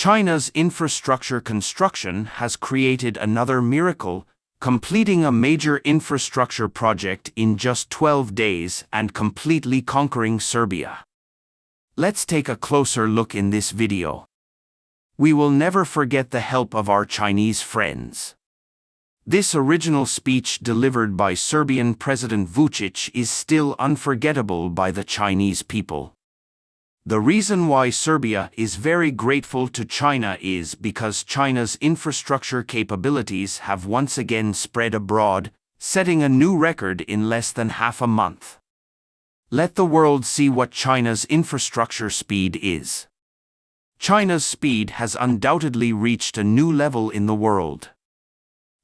China's infrastructure construction has created another miracle, completing a major infrastructure project in just 12 days and completely conquering Serbia. Let's take a closer look in this video. We will never forget the help of our Chinese friends. This original speech delivered by Serbian President Vučić is still unforgettable by the Chinese people. The reason why Serbia is very grateful to China is because China's infrastructure capabilities have once again spread abroad, setting a new record in less than half a month. Let the world see what China's infrastructure speed is. China's speed has undoubtedly reached a new level in the world.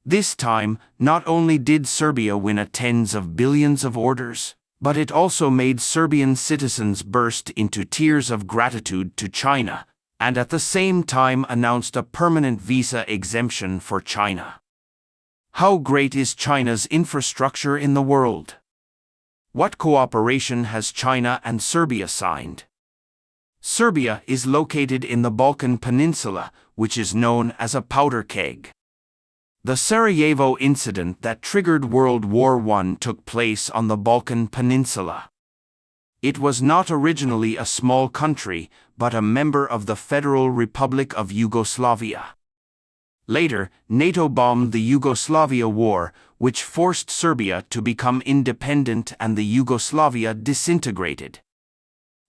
This time, not only did Serbia win a tens of billions of orders, but it also made Serbian citizens burst into tears of gratitude to China, and at the same time announced a permanent visa exemption for China. How great is China's infrastructure in the world? What cooperation has China and Serbia signed? Serbia is located in the Balkan Peninsula, which is known as a powder keg. The Sarajevo incident that triggered World War I took place on the Balkan Peninsula. It was not originally a small country, but a member of the Federal Republic of Yugoslavia. Later, NATO bombed the Yugoslavia War, which forced Serbia to become independent and the Yugoslavia disintegrated.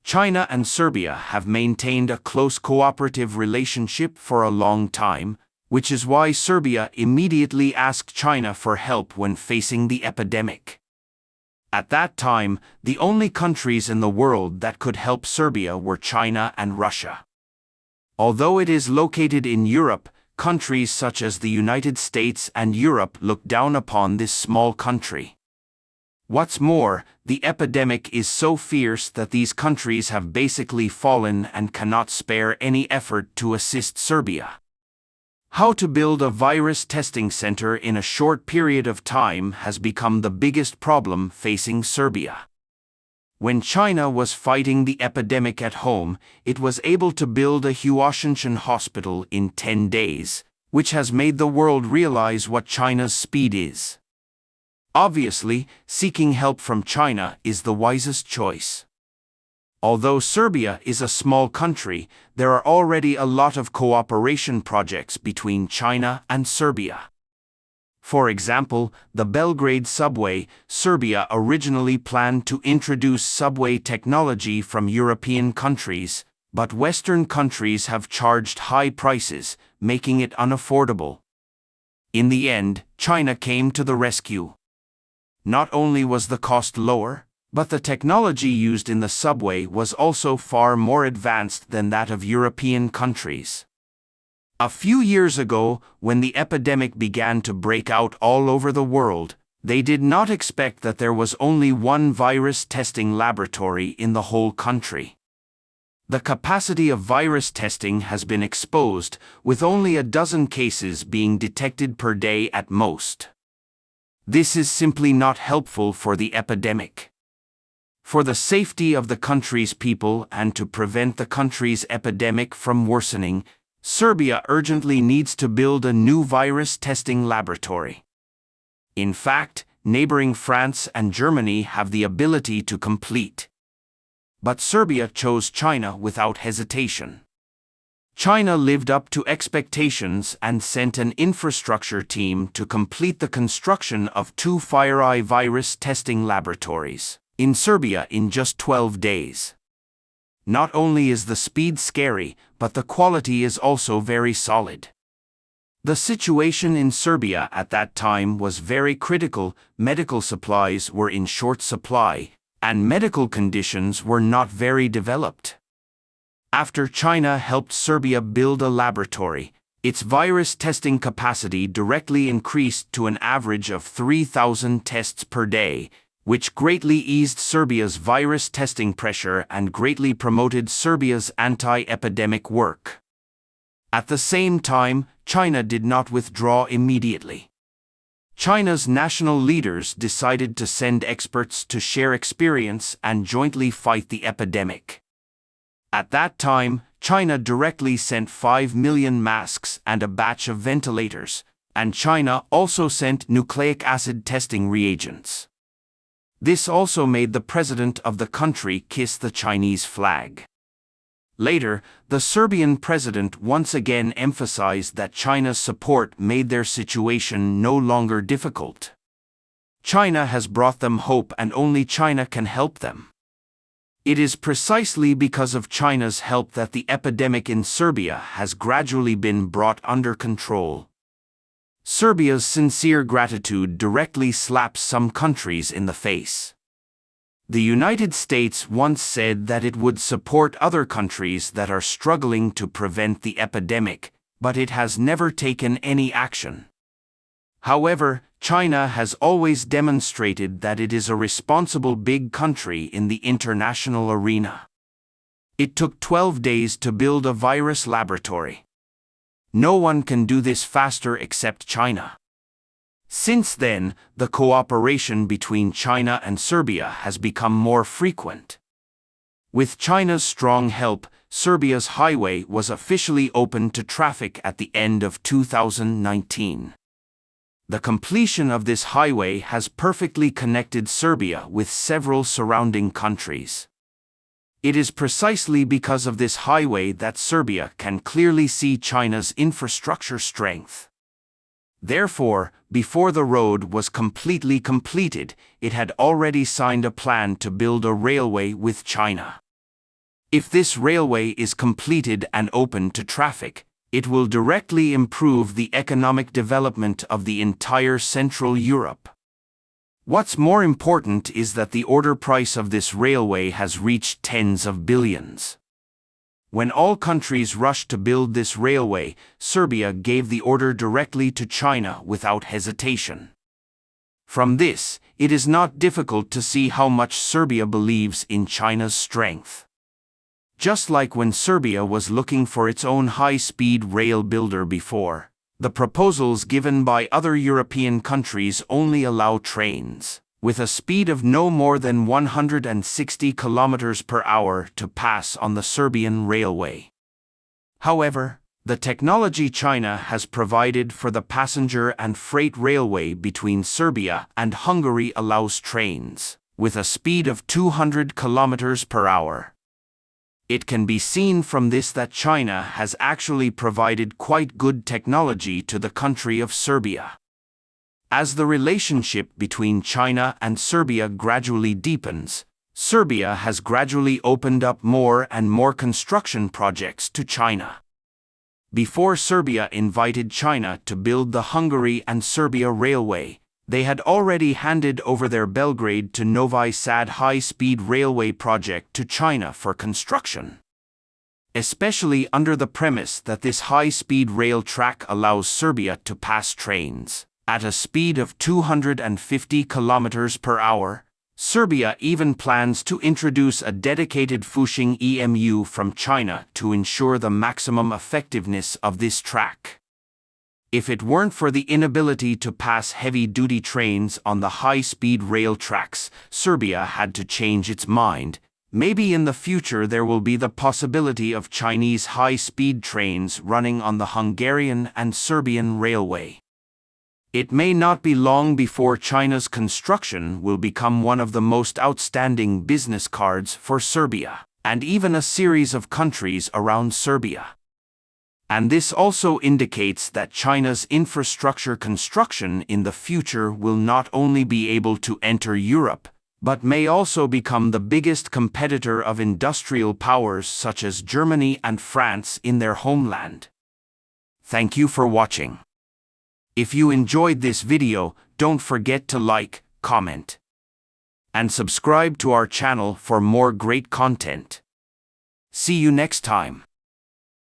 China and Serbia have maintained a close cooperative relationship for a long time, which is why Serbia immediately asked China for help when facing the epidemic. At that time, the only countries in the world that could help Serbia were China and Russia. Although it is located in Europe, countries such as the United States and Europe look down upon this small country. What's more, the epidemic is so fierce that these countries have basically fallen and cannot spare any effort to assist Serbia. How to build a virus testing center in a short period of time has become the biggest problem facing Serbia. When China was fighting the epidemic at home, it was able to build a Huashinshan hospital in 10 days, which has made the world realize what China's speed is. Obviously, seeking help from China is the wisest choice. Although Serbia is a small country, there are already a lot of cooperation projects between China and Serbia. For example, the Belgrade subway. Serbia originally planned to introduce subway technology from European countries, but Western countries have charged high prices, making it unaffordable. In the end, China came to the rescue. Not only was the cost lower, but the technology used in the subway was also far more advanced than that of European countries. A few years ago, when the epidemic began to break out all over the world, they did not expect that there was only one virus testing laboratory in the whole country. The capacity of virus testing has been exposed, with only a dozen cases being detected per day at most. This is simply not helpful for the epidemic. For the safety of the country's people and to prevent the country's epidemic from worsening, Serbia urgently needs to build a new virus testing laboratory. In fact, neighboring France and Germany have the ability to complete. But Serbia chose China without hesitation. China lived up to expectations and sent an infrastructure team to complete the construction of 2 FireEye virus testing laboratories in Serbia in just 12 days. Not only is the speed scary, but the quality is also very solid. The situation in Serbia at that time was very critical. Medical supplies were in short supply, and medical conditions were not very developed. After China helped Serbia build a laboratory, its virus testing capacity directly increased to an average of 3,000 tests per day, which greatly eased Serbia's virus testing pressure and greatly promoted Serbia's anti-epidemic work. At the same time, China did not withdraw immediately. China's national leaders decided to send experts to share experience and jointly fight the epidemic. At that time, China directly sent 5 million masks and a batch of ventilators, and China also sent nucleic acid testing reagents. This also made the president of the country kiss the Chinese flag. Later, the Serbian president once again emphasized that China's support made their situation no longer difficult. China has brought them hope and only China can help them. It is precisely because of China's help that the epidemic in Serbia has gradually been brought under control. Serbia's sincere gratitude directly slaps some countries in the face. The United States once said that it would support other countries that are struggling to prevent the epidemic, but it has never taken any action. However, China has always demonstrated that it is a responsible big country in the international arena. It took 12 days to build a virus laboratory. No one can do this faster except China. Since then, the cooperation between China and Serbia has become more frequent. With China's strong help, Serbia's highway was officially opened to traffic at the end of 2019. The completion of this highway has perfectly connected Serbia with several surrounding countries. It is precisely because of this highway that Serbia can clearly see China's infrastructure strength. Therefore, before the road was completely completed, it had already signed a plan to build a railway with China. If this railway is completed and open to traffic, it will directly improve the economic development of the entire Central Europe. What's more important is that the order price of this railway has reached tens of billions. When all countries rushed to build this railway, Serbia gave the order directly to China without hesitation. From this, it is not difficult to see how much Serbia believes in China's strength. Just like when Serbia was looking for its own high-speed rail builder before, the proposals given by other European countries only allow trains with a speed of no more than 160 kilometers per hour to pass on the Serbian railway. However, the technology China has provided for the passenger and freight railway between Serbia and Hungary allows trains with a speed of 200 kilometers per hour. It can be seen from this that China has actually provided quite good technology to the country of Serbia. As the relationship between China and Serbia gradually deepens, Serbia has gradually opened up more and more construction projects to China. Before Serbia invited China to build the Hungary and Serbia railway, they had already handed over their Belgrade to Novi Sad high-speed railway project to China for construction. Especially under the premise that this high-speed rail track allows Serbia to pass trains at a speed of 250 kilometers per hour, Serbia even plans to introduce a dedicated Fuxing EMU from China to ensure the maximum effectiveness of this track. If it weren't for the inability to pass heavy-duty trains on the high-speed rail tracks, Serbia had to change its mind. Maybe in the future there will be the possibility of Chinese high-speed trains running on the Hungarian and Serbian railway. It may not be long before China's construction will become one of the most outstanding business cards for Serbia, and even a series of countries around Serbia. And this also indicates that China's infrastructure construction in the future will not only be able to enter Europe, but may also become the biggest competitor of industrial powers such as Germany and France in their homeland. Thank you for watching. If you enjoyed this video, don't forget to like, comment, and subscribe to our channel for more great content. See you next time.